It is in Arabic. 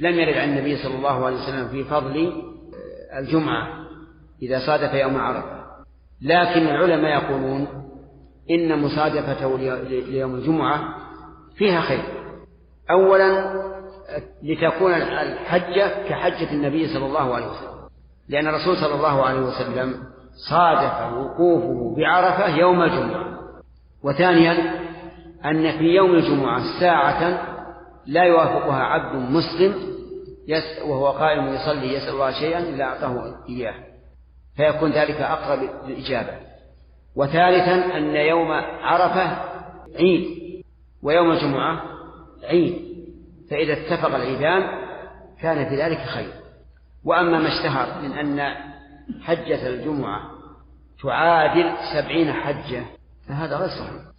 لم يرد عن النبي صلى الله عليه وسلم في فضل الجمعة إذا صادف يوم عرفة، لكن العلماء يقولون إن مصادفته ليوم الجمعة فيها خير. أولا لتكون الحجة كحجة النبي صلى الله عليه وسلم، لأن الرسول صلى الله عليه وسلم صادف وقوفه بعرفة يوم الجمعة. وثانيا أن في يوم الجمعة ساعة لا يوافقها عبد مسلم وهو قائم يصلي يسأل الله شيئا إلا أعطاه إياه، فيكون ذلك أقرب للإجابة. وثالثا أن يوم عرفة عيد ويوم الجمعة عيد، فإذا اتفق العيدان كان في ذلك خير. وأما ما اشتهر من أن حجة الجمعة تعادل 70 حجة فهذا غير صحيح.